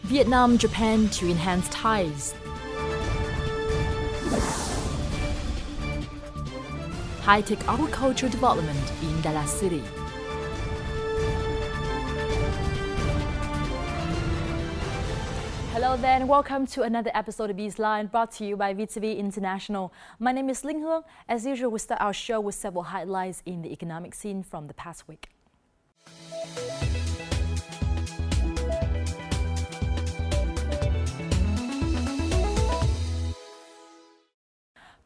Vietnam, Japan to enhance ties. High-tech agricultural development in Dallas City. Hello there and welcome to another episode of East Line brought to you by VTV International. My name is Linh Hương. As usual, we start our show with several highlights in the economic scene from the past week.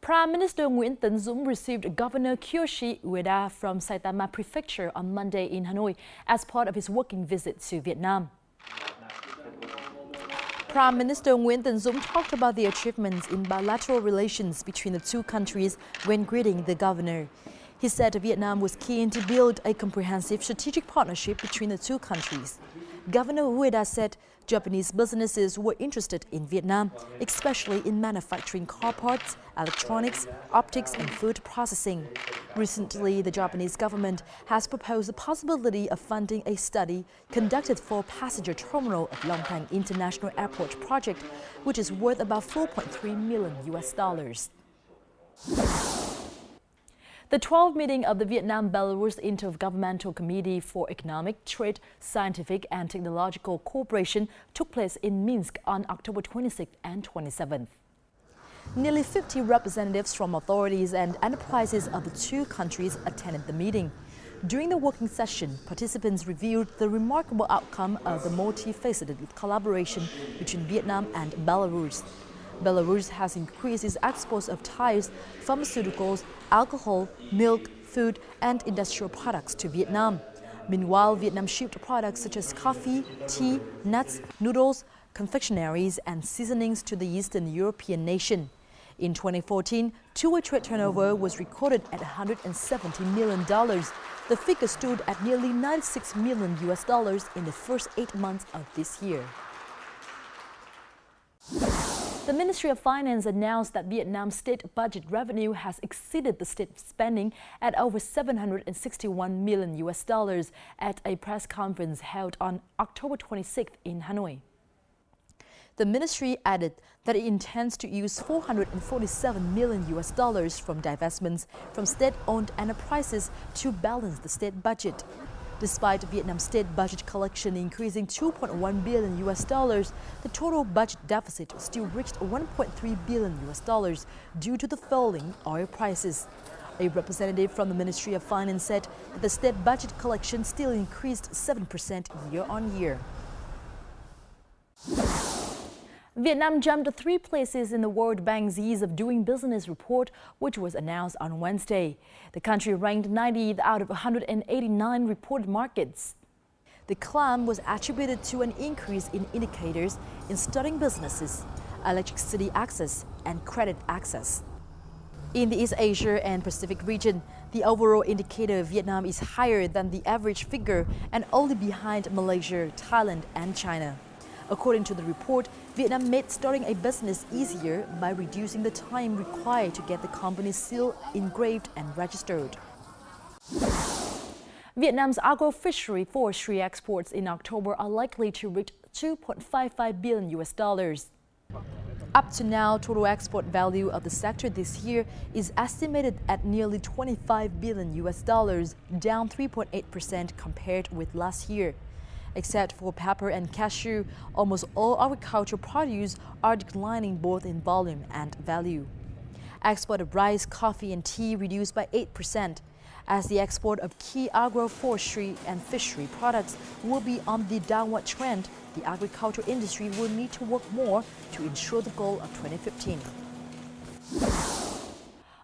Prime Minister Nguyễn Tấn Dũng received Governor Kiyoshi Ueda from Saitama Prefecture on Monday in Hanoi as part of his working visit to Vietnam. Prime Minister Nguyễn Tấn Dũng talked about the achievements in bilateral relations between the two countries when greeting the governor. He said Vietnam was keen to build a comprehensive strategic partnership between the two countries. Governor Ueda said Japanese businesses were interested in Vietnam, especially in manufacturing car parts, electronics, optics and food processing. Recently, the Japanese government has proposed the possibility of funding a study conducted for passenger terminal of Long Thanh International Airport project, which is worth about $4.3 million. The 12th meeting of the Vietnam-Belarus Intergovernmental Committee for Economic, Trade, Scientific and Technological Cooperation took place in Minsk on October 26th and 27th. Nearly 50 representatives from authorities and enterprises of the two countries attended the meeting. During the working session, participants reviewed the remarkable outcome of the multifaceted collaboration between Vietnam and Belarus. Belarus has increased its exports of tires, pharmaceuticals, alcohol, milk, food and industrial products to Vietnam. Meanwhile, Vietnam shipped products such as coffee, tea, nuts, noodles, confectionaries and seasonings to the Eastern European nation. In 2014, two-way trade turnover was recorded at $170 million. The figure stood at nearly $96 million in the first 8 months of this year. The Ministry of Finance announced that Vietnam's state budget revenue has exceeded the state spending at over $761 million at a press conference held on October 26th in Hanoi. The ministry added that it intends to use $447 million from divestments from state-owned enterprises to balance the state budget. Despite Vietnam's state budget collection increasing $2.1 billion, the total budget deficit still reached $1.3 billion due to the falling oil prices. A representative from the Ministry of Finance said that the state budget collection still increased 7% year-on-year. Vietnam jumped 3 places in the World Bank's Ease of Doing Business report, which was announced on Wednesday. The country ranked 90th out of 189 reported markets. The climb was attributed to an increase in indicators in starting businesses, electricity access, and credit access. In the East Asia and Pacific region, the overall indicator of Vietnam is higher than the average figure and only behind Malaysia, Thailand, and China. According to the report, Vietnam made starting a business easier by reducing the time required to get the company seal engraved and registered. Vietnam's agro-fishery forestry exports in October are likely to reach $2.55 billion. Up to now, total export value of the sector this year is estimated at nearly $25 billion, down 3.8% compared with last year. Except for pepper and cashew, almost all agricultural produce are declining both in volume and value. Export of rice, coffee and tea reduced by 8%. As the export of key agroforestry and fishery products will be on the downward trend, the agricultural industry will need to work more to ensure the goal of 2015.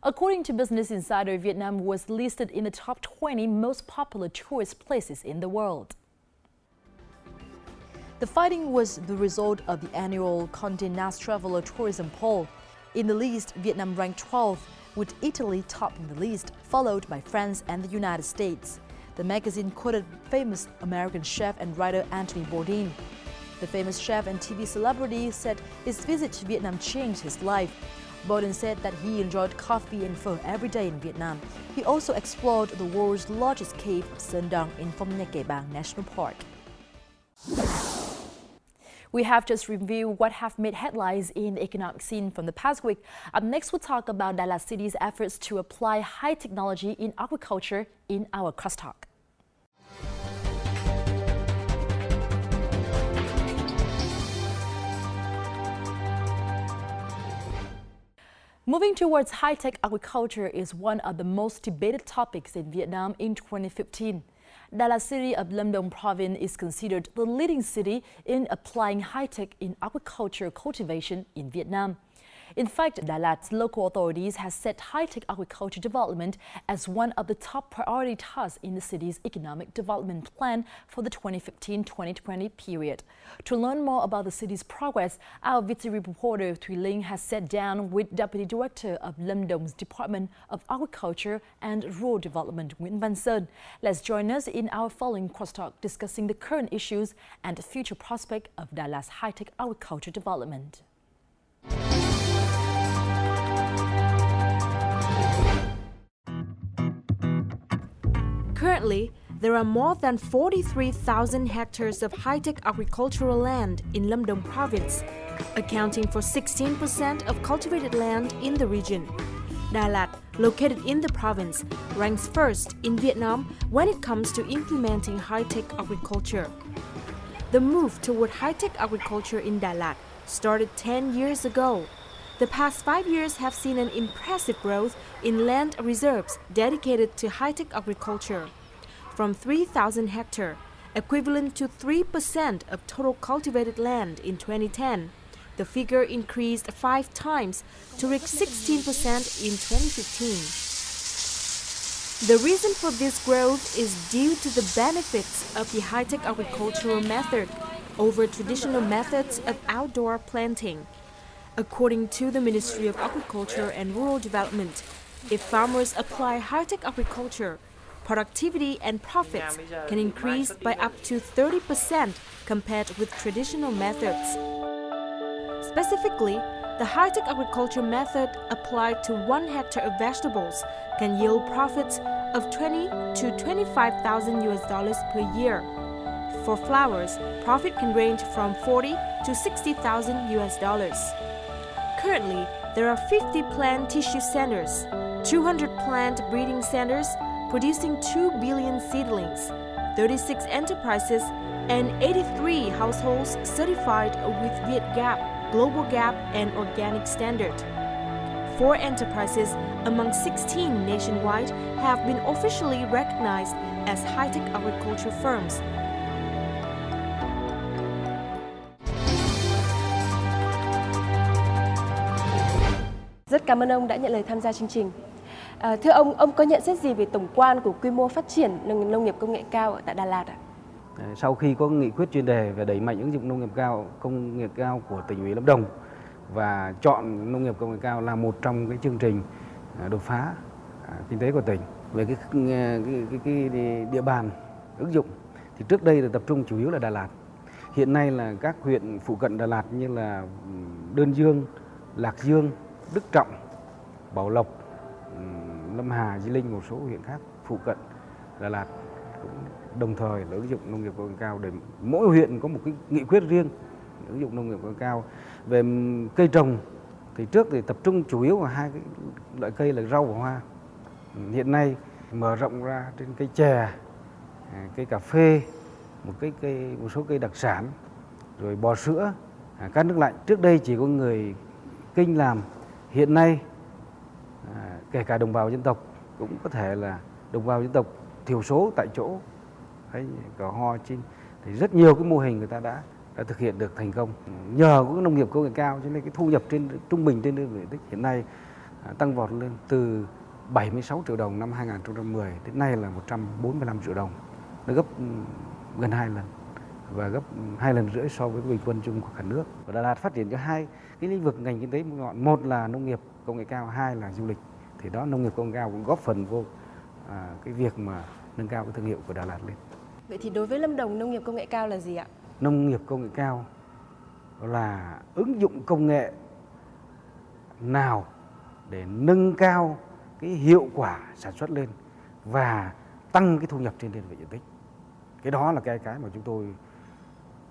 According to Business Insider, Vietnam was listed in the top 20 most popular tourist places in the world. The finding was the result of the annual Condé Nast Traveler Tourism Poll. In the list, Vietnam ranked 12th, with Italy topping the list, followed by France and the United States. The magazine quoted famous American chef and writer Anthony Bourdain. The famous chef and TV celebrity said his visit to Vietnam changed his life. Bourdain said that he enjoyed coffee and pho every day in Vietnam. He also explored the world's largest cave of Sơn Đông in Phong Nha Kẻ Bàng National Park. We have just reviewed what have made headlines in the economic scene from the past week. Up next, we'll talk about Đà Lạt City's efforts to apply high technology in agriculture in our crosstalk. Moving towards high-tech agriculture is one of the most debated topics in Vietnam in 2015. Đà Lạt City of Lâm Đồng Province is considered the leading city in applying high-tech in agriculture cultivation in Vietnam. In fact, Đà Lad's local authorities have set high-tech agriculture development as one of the top priority tasks in the city's economic development plan for the 2015-2020 period. To learn more about the city's progress, our VTV reporter Thùy Linh has sat down with Deputy Director of Lâm Đồng Department of Agriculture and Rural Development Nguyễn Văn Sơn. Let's join us in our following crosstalk discussing the current issues and the future prospect of Đà Lad's high-tech agriculture development. Currently, there are more than 43,000 hectares of high-tech agricultural land in Lâm Đồng Province, accounting for 16% of cultivated land in the region. Đà Lạt, located in the province, ranks first in Vietnam when it comes to implementing high-tech agriculture. The move toward high-tech agriculture in Đà Lạt started 10 years ago. The past 5 years have seen an impressive growth in land reserves dedicated to high-tech agriculture. From 3,000 hectares, equivalent to 3% of total cultivated land in 2010, the figure increased 5 times to reach 16% in 2015. The reason for this growth is due to the benefits of the high-tech agricultural method over traditional methods of outdoor planting. According to the Ministry of Agriculture and Rural Development, if farmers apply high-tech agriculture, productivity and profits can increase by up to 30% compared with traditional methods. Specifically, the high-tech agriculture method applied to 1 hectare of vegetables can yield profits of 20 to 25,000 US dollars per year. For flowers, profit can range from 40 to 60,000 US dollars. Currently, there are 50 plant tissue centers, 200 plant breeding centers producing 2 billion seedlings, 36 enterprises, and 83 households certified with VietGAP, Global Gap, and Organic Standard. 4 enterprises among 16 nationwide have been officially recognized as high-tech agriculture firms. Rất cảm ơn ông đã nhận lời tham gia chương trình. Thưa ông có nhận xét gì về tổng quan của quy mô phát triển nông nghiệp công nghệ cao tại Đà Lạt ạ? Sau khi có nghị quyết chuyên đề về đẩy mạnh ứng dụng nông nghiệp cao, công nghệ cao của tỉnh ủy Lâm Đồng và chọn nông nghiệp công nghệ cao là một trong cái chương trình đột phá kinh tế của tỉnh, về cái địa bàn ứng dụng thì trước đây là tập trung chủ yếu là Đà Lạt. Hiện nay là các huyện phụ cận Đà Lạt như là Đơn Dương, Lạc Dương, Đức Trọng, Bảo Lộc, Lâm Hà, Di Linh, một số huyện khác phụ cận Đà Lạt cũng đồng thời là ứng dụng nông nghiệp công nghệ cao, để mỗi huyện có một cái nghị quyết riêng ứng dụng nông nghiệp công nghệ cao. Về cây trồng thì trước thì tập trung chủ yếu vào 2 cái loại cây là rau và hoa. Hiện nay mở rộng ra trên cây chè, cây cà phê, một số cây đặc sản, rồi bò sữa, cát nước lạnh. Trước đây chỉ có người Kinh làm, hiện nay kể cả đồng bào dân tộc, cũng có thể là đồng bào dân tộc thiểu số tại chỗ, hay cỏ ho chim, thì rất nhiều cái mô hình người ta đã thực hiện được thành công. Nhờ có nông nghiệp công nghệ cao cho nên cái thu nhập trung bình trên đơn vị diện tích hiện nay tăng vọt lên từ 76 triệu đồng năm 2010 đến nay là 145 triệu đồng. Nó gấp gần 2 lần và gấp 2,5 lần so với bình quân chung của cả nước. Và Đà Lạt phát triển cho 2 cái lĩnh vực ngành kinh tế mũi nhọn, một là nông nghiệp công nghệ cao, 2 là du lịch. Thì đó, nông nghiệp công nghệ cao cũng góp phần vô cái việc mà nâng cao cái thương hiệu của Đà Lạt lên. Vậy thì đối với Lâm Đồng, nông nghiệp công nghệ cao là gì ạ? Nông nghiệp công nghệ cao là ứng dụng công nghệ nào để nâng cao cái hiệu quả sản xuất lên và tăng cái thu nhập trên đơn vị diện tích. Cái đó là cái mà chúng tôi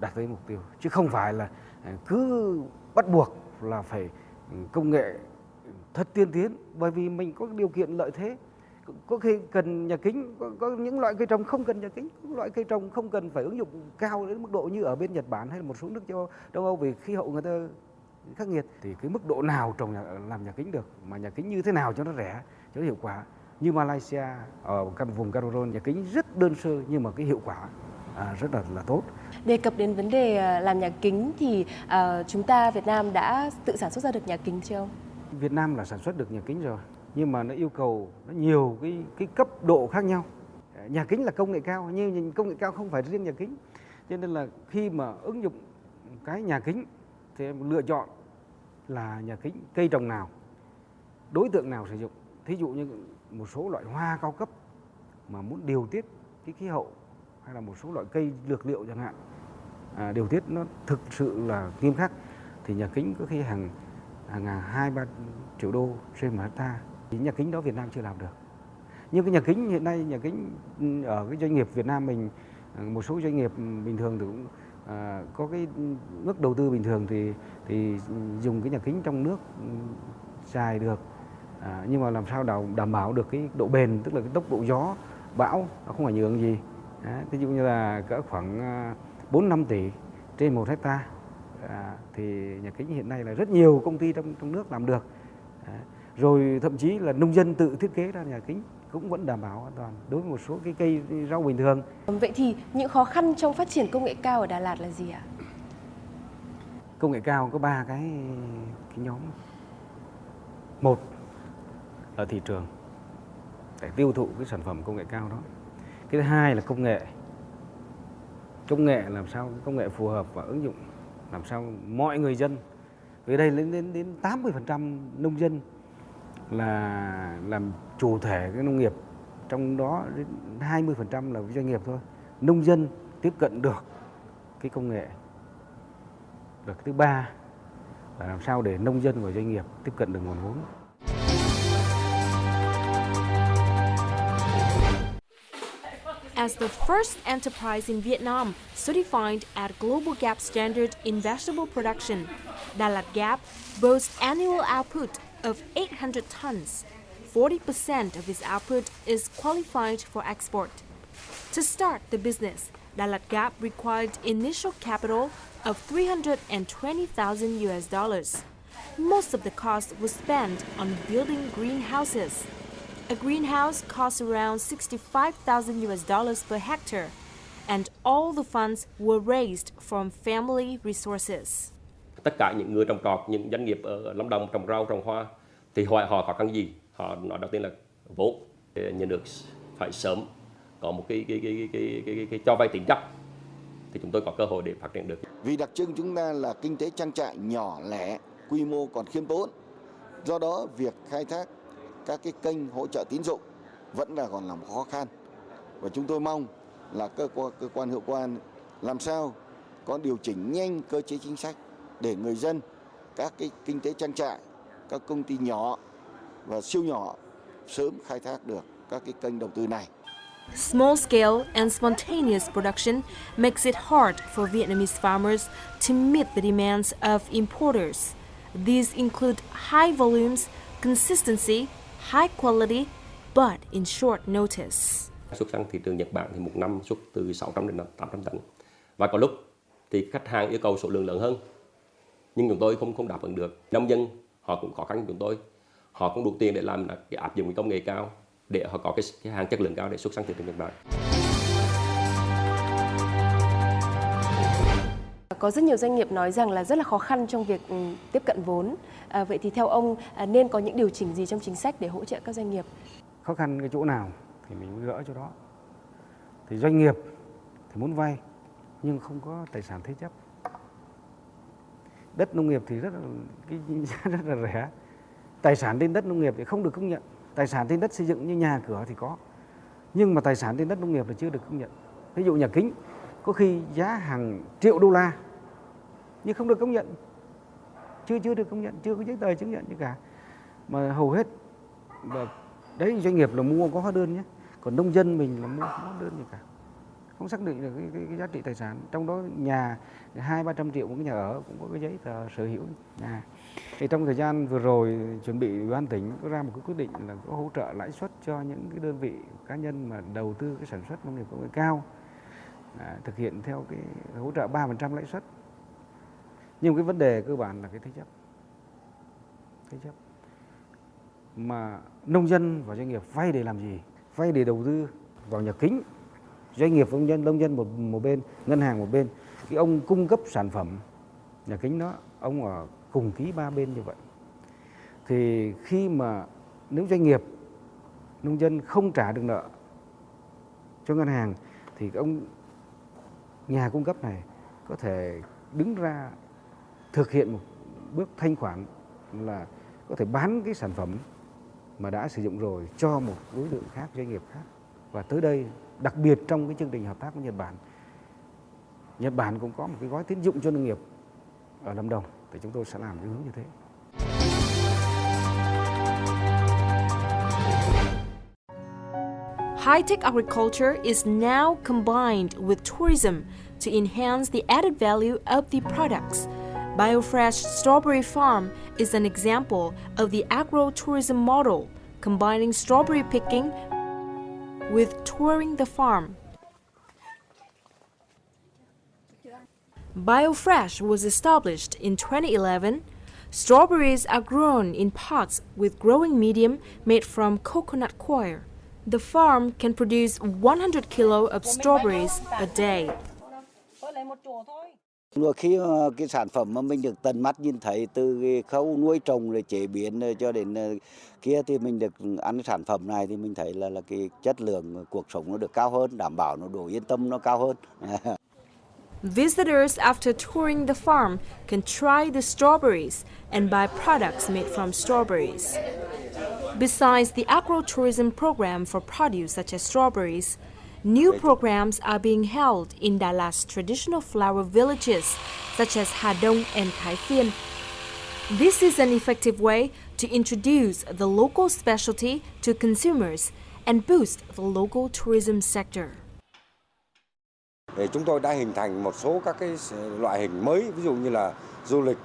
đạt tới mục tiêu, chứ không phải là cứ bắt buộc là phải công nghệ thật tiên tiến, bởi vì mình có điều kiện lợi thế. Có khi cần nhà kính, có những loại cây trồng không cần nhà kính, có loại cây trồng không cần phải ứng dụng cao đến mức độ như ở bên Nhật Bản hay là một số nước châu Âu vì khí hậu người ta khắc nghiệt. Thì cái mức độ nào trồng làm nhà kính được, mà nhà kính như thế nào cho nó rẻ, cho nó hiệu quả. Như Malaysia ở vùng Cameroon, nhà kính rất đơn sơ nhưng mà cái hiệu quả rất là tốt. Đề cập đến vấn đề làm nhà kính thì chúng ta Việt Nam đã tự sản xuất ra được nhà kính chưa ông? Việt Nam là sản xuất được nhà kính rồi, nhưng mà nó yêu cầu nó nhiều cái cấp độ khác nhau. Nhà kính là công nghệ cao, nhưng công nghệ cao không phải riêng nhà kính. Cho nên là khi mà ứng dụng cái nhà kính thì em lựa chọn là nhà kính cây trồng nào, đối tượng nào sử dụng. Thí dụ như một số loại hoa cao cấp mà muốn điều tiết cái khí hậu, hay là một số loại cây dược liệu chẳng hạn, điều tiết nó thực sự là nghiêm khắc, thì nhà kính có khi hàng 2-3 triệu đô trên 1 hectare. Thì nhà kính đó Việt Nam chưa làm được. Nhưng cái nhà kính hiện nay, nhà kính ở cái doanh nghiệp Việt Nam mình, một số doanh nghiệp bình thường thì cũng có cái mức đầu tư bình thường thì dùng cái nhà kính trong nước xài được. Nhưng mà làm sao đảm bảo được cái độ bền, tức là cái tốc độ gió, bão nó không ảnh hưởng gì. Ví dụ như là cỡ khoảng 4-5 tỷ trên 1 hectare. Thì nhà kính hiện nay là rất nhiều công ty trong nước làm được. Rồi thậm chí là nông dân tự thiết kế ra nhà kính cũng vẫn đảm bảo an toàn đối với một số cái cây rau bình thường. Vậy thì những khó khăn trong phát triển công nghệ cao ở Đà Lạt là gì ạ? Công nghệ cao có 3 cái nhóm. Một là thị trường, để tiêu thụ cái sản phẩm công nghệ cao đó. Cái thứ hai là công nghệ. Công nghệ làm sao công nghệ phù hợp và ứng dụng, làm sao mọi người dân, vì đây đến 80% nông dân là làm chủ thể cái nông nghiệp, trong đó đến 20% là doanh nghiệp thôi. Nông dân tiếp cận được cái công nghệ. Và cái thứ ba là làm sao để nông dân và doanh nghiệp tiếp cận được nguồn vốn. As the first enterprise in Vietnam certified at Global Gap standard in vegetable production, Đà Lạt Gap boasts annual output of 800 tons. 40% of its output is qualified for export. To start the business, Đà Lạt Gap required initial capital of $320,000 US. Most of the cost was spent on building greenhouses. A greenhouse costs around $65,000 US per hectare, and all the funds were raised from family resources. Tất cả những người trồng trọt, những doanh nghiệp ở Lâm Đồng trồng rau, trồng hoa thì họ khó khăn gì? Họ nói đầu tiên là vốn. Nhà nước phải sớm có một cái cho vay tín chấp thì chúng tôi có cơ hội để phát triển được. Vì đặc trưng chúng ta là kinh tế trang trại nhỏ lẻ, quy mô còn khiêm tốn. Do đó việc khai thác các cái kênh hỗ trợ tín dụng vẫn là còn là một khó khăn. Và chúng tôi mong là cơ quan hữu quan làm sao có điều chỉnh nhanh cơ chế chính sách để người dân, các cái kinh tế trang trại, các công ty nhỏ và siêu nhỏ sớm khai thác được các cái kênh đầu tư này. Small scale and spontaneous production makes it hard for Vietnamese farmers to meet the demands of importers. These include high volumes, consistency, high quality, but in short notice. Xuất sang thị trường Nhật Bản thì một năm xuất từ 600 đến 800 tấn. Và có lúc thì khách hàng yêu cầu số lượng lớn hơn, nhưng chúng tôi không đáp ứng được. Nông dân họ cũng khó khăn như chúng tôi, họ không đủ tiền để làm cái áp dụng cái công nghệ cao để họ có cái hàng chất lượng cao để xuất sang thị trường Nhật Bản. Có rất nhiều doanh nghiệp nói rằng là rất là khó khăn trong việc tiếp cận vốn. Vậy thì theo ông nên có những điều chỉnh gì trong chính sách để hỗ trợ các doanh nghiệp? Khó khăn cái chỗ nào thì mình mới gỡ chỗ đó. Thì doanh nghiệp thì muốn vay nhưng không có tài sản thế chấp. Đất nông nghiệp thì rất là rẻ. Tài sản trên đất nông nghiệp thì không được công nhận. Tài sản trên đất xây dựng như nhà cửa thì có, nhưng mà tài sản trên đất nông nghiệp là chưa được công nhận. Ví dụ nhà kính có khi giá hàng triệu đô la nhưng không được công nhận, chưa được công nhận, chưa có giấy tờ chứng nhận gì cả. Mà hầu hết và đấy, doanh nghiệp là mua có hóa đơn nhé, còn nông dân mình là mua không có hóa đơn gì cả, không xác định được cái giá trị tài sản. Trong đó nhà 200-300 triệu một cái nhà ở cũng có cái giấy tờ sở hữu nhà. Thì trong thời gian vừa rồi chuẩn bị Ủy ban tỉnh có ra một cái quyết định là có hỗ trợ lãi suất cho những cái đơn vị cá nhân mà đầu tư cái sản xuất nông nghiệp công nghệ cao, thực hiện theo cái hỗ trợ 3% lãi suất. Nhưng cái vấn đề cơ bản là cái thế chấp. Mà nông dân và doanh nghiệp vay để làm gì? Vay để đầu tư vào nhà kính. Doanh nghiệp nông dân một bên, ngân hàng một bên. Cái ông cung cấp sản phẩm nhà kính đó, ông ở cùng ký ba bên như vậy. Thì khi mà nếu doanh nghiệp, nông dân không trả được nợ cho ngân hàng thì ông nhà cung cấp này có thể đứng ra thực hiện một bước thanh khoản là có thể bán cái sản phẩm mà đã sử dụng rồi cho một đối tượng khác, doanh nghiệp khác. Và tới đây, đặc biệt trong cái chương trình hợp tác với Nhật Bản cũng có một cái gói tín dụng cho nông nghiệp ở Lâm Đồng, thì chúng tôi sẽ làm cái hướng như thế. High-tech agriculture is now combined with tourism to enhance the added value of the products. BioFresh Strawberry Farm is an example of the agro-tourism model, combining strawberry picking with touring the farm. BioFresh was established in 2011. Strawberries are grown in pots with growing medium made from coconut coir. The farm can produce 100 kilo of strawberries a day. Khi cái sản phẩm mà mình được tận mắt nhìn thấy từ cái khâu nuôi trồng rồi chế biến cho đến kia thì mình được ăn cái sản phẩm này thì mình thấy là cái chất lượng cuộc sống nó được cao hơn, đảm bảo nó độ yên tâm nó cao hơn. Visitors after touring the farm can try the strawberries and buy products made from strawberries. Besides the agro-tourism program for produce such as strawberries, new programs are being held in Đà Lad's traditional flower villages such as Hà Đông and Thái Phiên. This is an effective way to introduce the local specialty to consumers and boost the local tourism sector. Chúng tôi đã hình thành một số các cái loại hình mới, ví dụ như là du lịch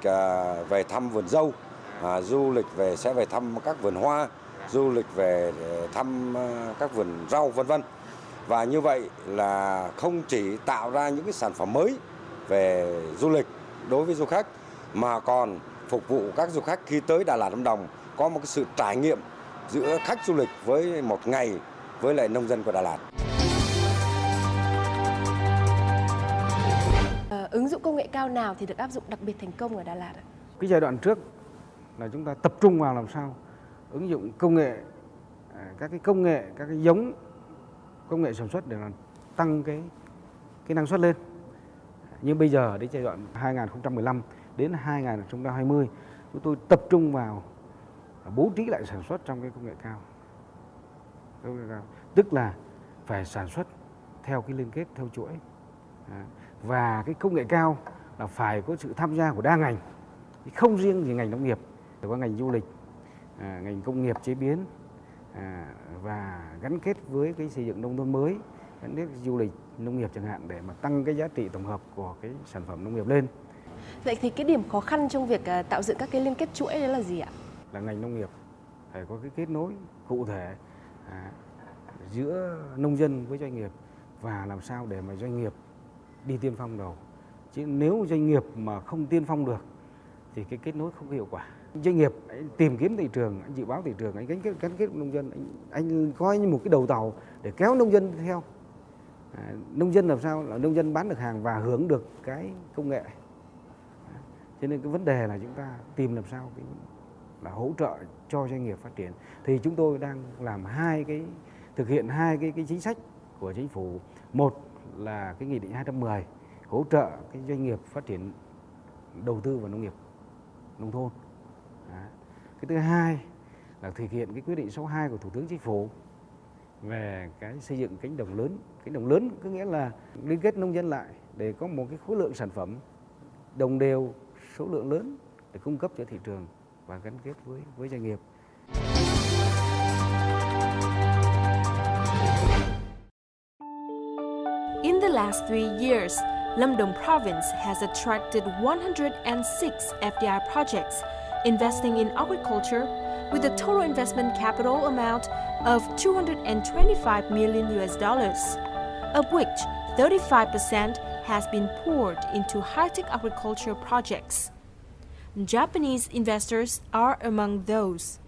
về thăm vườn dâu, du lịch sẽ về thăm các vườn hoa, du lịch về thăm các vườn rau vân vân. Và như vậy là không chỉ tạo ra những cái sản phẩm mới về du lịch đối với du khách mà còn phục vụ các du khách khi tới Đà Lạt Lâm Đồng có một cái sự trải nghiệm giữa khách du lịch với một ngày với lại nông dân của Đà Lạt. Ứng dụng công nghệ cao nào thì được áp dụng đặc biệt thành công ở Đà Lạt ạ? Cái giai đoạn trước là chúng ta tập trung vào làm sao ứng dụng công nghệ, các cái giống công nghệ sản xuất để làm tăng cái năng suất lên. Nhưng bây giờ đến giai đoạn 2015 đến 2020 chúng tôi tập trung vào bố trí lại sản xuất trong cái công nghệ cao. Tức là phải sản xuất theo cái liên kết theo chuỗi. Và cái công nghệ cao là phải có sự tham gia của đa ngành, không riêng gì ngành nông nghiệp, có ngành du lịch, ngành công nghiệp chế biến và gắn kết với cái xây dựng nông thôn mới, gắn kết du lịch nông nghiệp chẳng hạn để mà tăng cái giá trị tổng hợp của cái sản phẩm nông nghiệp lên. Vậy thì cái điểm khó khăn trong việc tạo dựng các cái liên kết chuỗi đấy là gì ạ? Là ngành nông nghiệp phải có cái kết nối cụ thể giữa nông dân với doanh nghiệp và làm sao để mà doanh nghiệp đi tiên phong đầu. Chứ nếu doanh nghiệp mà không tiên phong được thì cái kết nối không hiệu quả. Doanh nghiệp anh tìm kiếm thị trường, anh dự báo thị trường, anh gắn kết với nông dân, anh coi như một cái đầu tàu để kéo nông dân theo. Nông dân làm sao là nông dân bán được hàng và hưởng được cái công nghệ. Cho nên cái vấn đề là chúng ta tìm làm sao là hỗ trợ cho doanh nghiệp phát triển. Thì chúng tôi đang làm thực hiện hai cái chính sách của chính phủ. Một là cái nghị định 210 hỗ trợ cái doanh nghiệp phát triển đầu tư vào nông nghiệp nông thôn. Cái thứ hai là thực hiện cái quyết định 62 của Thủ tướng Chính phủ về cái xây dựng cánh đồng lớn. Cánh đồng lớn có nghĩa là liên kết nông dân lại để có một cái khối lượng sản phẩm đồng đều, số lượng lớn để cung cấp cho thị trường và gắn kết với doanh nghiệp. In the last 3 years, Lâm Đồng province has attracted 106 FDI projects investing in agriculture with a total investment capital amount of $225 million, of which 35% has been poured into high-tech agriculture projects. Japanese investors are among those.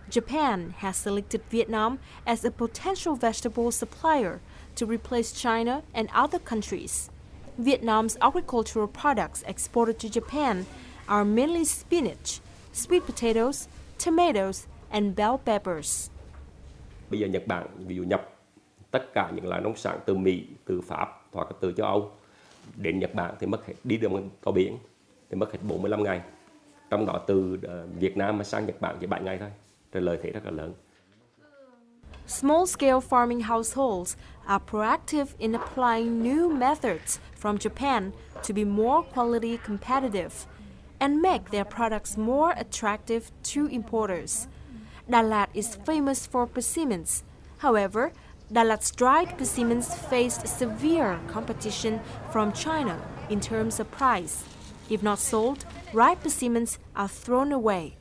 Japan has selected Vietnam as a potential vegetable supplier to replace China and other countries. Vietnam's agricultural products exported to Japan are mainly spinach, sweet potatoes, tomatoes, and bell peppers. Bây giờ Nhật Bản, ví dụ nhập tất cả những loại nông sản từ Mỹ, từ Pháp hoặc từ châu Âu đến Nhật Bản thì mất hết, đi đường tàu biển thì mất hết 45 ngày. Trong đó từ Việt Nam mà sang Nhật Bản chỉ 7 ngày thôi. Rồi lợi thế rất là lớn. Small-scale farming households are proactive in applying new methods from Japan to be more quality competitive and make their products more attractive to importers. Đà Lạt is famous for persimmons. However, Đà Lad's dried persimmons faced severe competition from China in terms of price. If not sold, ripe persimmons are thrown away.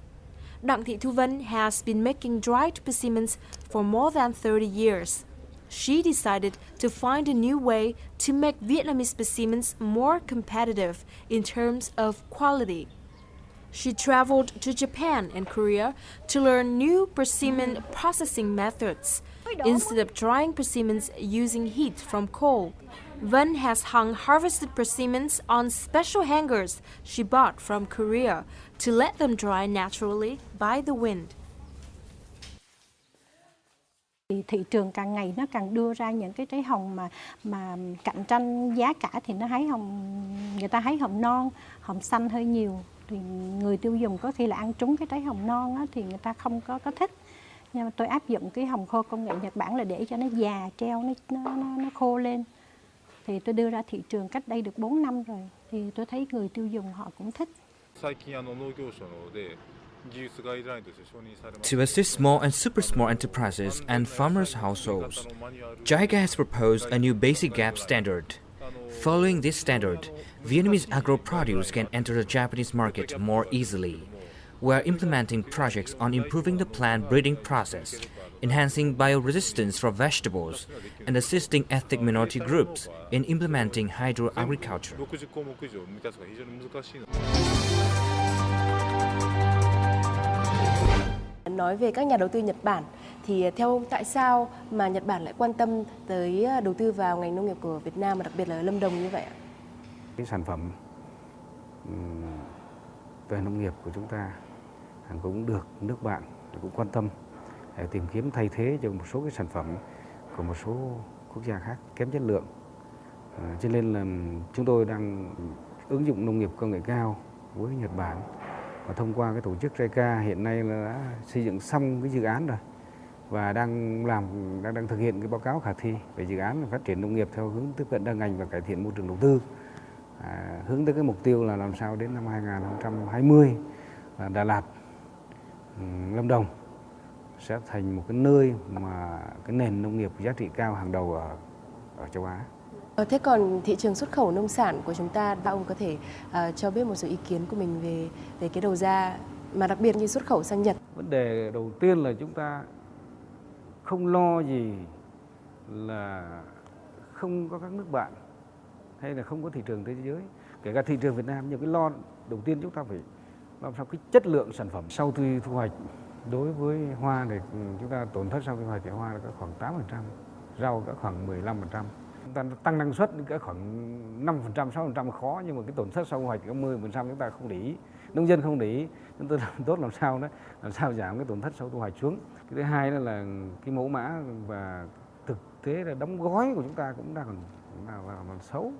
Đặng Thị Thu Vân has been making dried persimmons for more than 30 years. She decided to find a new way to make Vietnamese persimmons more competitive in terms of quality. She traveled to Japan and Korea to learn new persimmon processing methods. Instead of drying persimmons using heat from coal, Vân has hung harvested persimmons on special hangers she bought from Korea to let them dry naturally by the wind. Thị trường càng ngày nó càng đưa ra những cái trái hồng mà cạnh tranh giá cả thì nó hái hồng, người ta hái hồng non, hồng xanh hơi nhiều. Thì người tiêu dùng có khi là ăn trúng cái trái hồng non á, thì người ta không có thích. Nhưng mà tôi áp dụng cái hồng khô công nghệ Nhật Bản là để cho nó già, treo, nó khô lên. Thì tôi đưa ra thị trường cách đây được 4 năm rồi. Thì tôi thấy người tiêu dùng họ cũng thích. To assist small and super small enterprises and farmers' households, JICA has proposed a new basic gap standard. Following this standard, Vietnamese agro-produce can enter the Japanese market more easily. We are implementing projects on improving the plant breeding process, enhancing bioresistance for vegetables, and assisting ethnic minority groups in implementing hydro-agriculture. Nói về các nhà đầu tư Nhật Bản, thì theo ông tại sao mà Nhật Bản lại quan tâm tới đầu tư vào ngành nông nghiệp của Việt Nam, và đặc biệt là Lâm Đồng như vậy ạ? Cái sản phẩm về nông nghiệp của chúng ta cũng được nước bạn cũng quan tâm để tìm kiếm thay thế cho một số cái sản phẩm của một số quốc gia khác kém chất lượng. Cho nên là chúng tôi đang ứng dụng nông nghiệp công nghệ cao với Nhật Bản, và thông qua cái tổ chức JICA hiện nay là đã xây dựng xong cái dự án rồi và đang thực hiện cái báo cáo khả thi về dự án phát triển nông nghiệp theo hướng tiếp cận đa ngành và cải thiện môi trường đầu tư, hướng tới cái mục tiêu là làm sao đến năm 2020 là Đà Lạt, Lâm Đồng sẽ thành một cái nơi mà cái nền nông nghiệp giá trị cao hàng đầu ở châu Á. Thế còn thị trường xuất khẩu nông sản của chúng ta, ông có thể cho biết một số ý kiến của mình về cái đầu ra, mà đặc biệt như xuất khẩu sang Nhật? Vấn đề đầu tiên là chúng ta không lo gì là không có các nước bạn hay là không có thị trường thế giới, kể cả thị trường Việt Nam. Nhưng cái lo đầu tiên chúng ta phải làm sao cái chất lượng sản phẩm sau khi thu hoạch. Đối với hoa thì chúng ta tổn thất sau thu hoạch thì hoa là khoảng 8%, rau có khoảng 15%. Chúng ta tăng năng suất cái khoảng 5%, 6% khó, nhưng mà cái tổn thất sau thu hoạch có 10% chúng ta không để ý, nông dân không để ý. Chúng tôi làm tốt làm sao giảm cái tổn thất sau thu hoạch xuống. Cái thứ hai đó là cái mẫu mã và thực tế là đóng gói của chúng ta cũng đang còn xấu.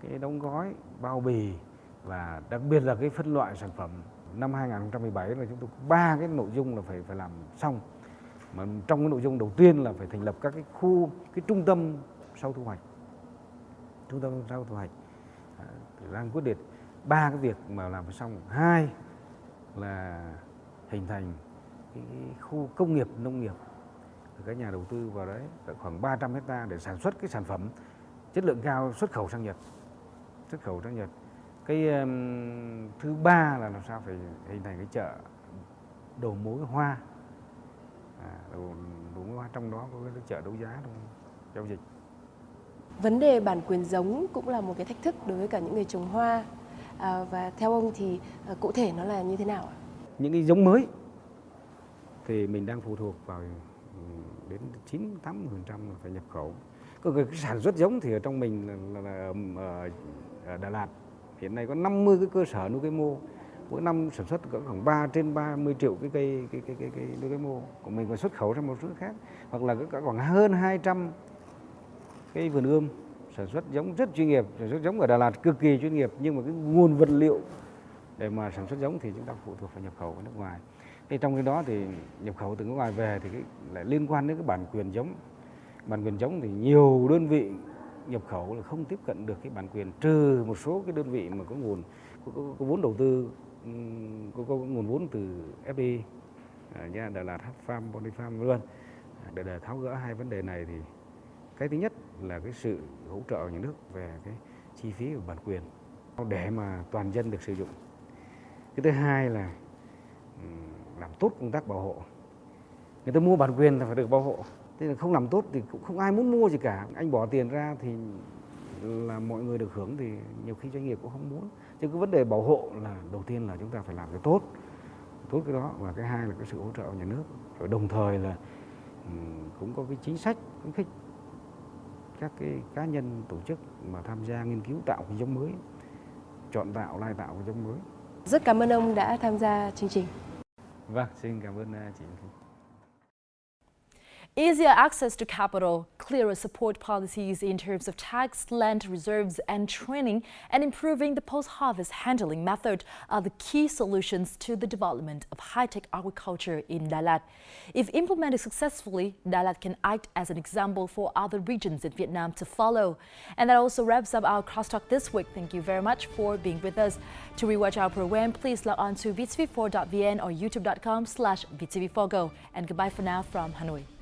Cái đóng gói, bao bì và đặc biệt là cái phân loại sản phẩm. Năm 2017 là chúng tôi có 3 cái nội dung là phải làm xong. Mà trong cái nội dung đầu tiên là phải thành lập các cái khu, cái trung tâm sau thu hoạch. Trung tâm sau thu hoạch đang quyết định 3 cái việc mà làm xong. 2 là hình thành cái khu công nghiệp nông nghiệp, các nhà đầu tư vào đấy khoảng 300 hectare để sản xuất cái sản phẩm chất lượng cao xuất khẩu sang Nhật. Cái thứ ba là làm sao phải hình thành cái chợ đầu mối hoa, đầu mối hoa, trong đó có cái chợ đấu giá trong giao dịch. Vấn đề bản quyền giống cũng là một cái thách thức đối với cả những người trồng hoa, và theo ông thì cụ thể nó là như thế nào ạ? Những cái giống mới thì mình đang phụ thuộc vào đến 98% là phải nhập khẩu. Cái sản xuất giống thì ở trong mình là ở Đà Lạt hiện nay có 50 cái cơ sở nuôi cây mô, mỗi năm sản xuất có khoảng trên 30 triệu cái cây nuôi cây mô của mình, còn xuất khẩu sang một số khác, hoặc là có khoảng hơn 200 cái vườn ươm sản xuất giống rất chuyên nghiệp. Sản xuất giống ở Đà Lạt cực kỳ chuyên nghiệp, nhưng mà cái nguồn vật liệu để mà sản xuất giống thì chúng ta phụ thuộc phải nhập khẩu ở nước ngoài. Thì trong cái đó thì nhập khẩu từ nước ngoài về thì lại liên quan đến cái bản quyền giống. Bản quyền giống thì nhiều đơn vị nhập khẩu là không tiếp cận được cái bản quyền, trừ một số cái đơn vị mà có nguồn có vốn đầu tư, có nguồn vốn từ FDI, như Đà Lạt Farm, Bondi Farm v.v. Để tháo gỡ hai vấn đề này thì cái thứ nhất là cái sự hỗ trợ nhà nước về cái chi phí của bản quyền để mà toàn dân được sử dụng. Cái thứ hai là làm tốt công tác bảo hộ. Người ta mua bản quyền là phải được bảo hộ. Thế là không làm tốt thì cũng không ai muốn mua gì cả. Anh bỏ tiền ra thì là mọi người được hưởng, thì nhiều khi doanh nghiệp cũng không muốn. Chứ cái vấn đề bảo hộ là đầu tiên là chúng ta phải làm cái tốt cái đó, và cái hai là cái sự hỗ trợ của nhà nước. Rồi đồng thời là cũng có cái chính sách khuyến khích các cái cá nhân tổ chức mà tham gia nghiên cứu tạo cái giống mới, chọn tạo, lai tạo cái giống mới. Rất cảm ơn ông đã tham gia chương trình. Vâng, xin cảm ơn chị. Easier access to capital, clearer support policies in terms of tax, land reserves and training, and improving the post-harvest handling method are the key solutions to the development of high-tech agriculture in Đà Lạt. If implemented successfully, Đà Lạt can act as an example for other regions in Vietnam to follow. And that also wraps up our Crosstalk this week. Thank you very much for being with us. To rewatch our program, please log on to vtv4.vn or youtube.com/vtv4go. And goodbye for now from Hanoi.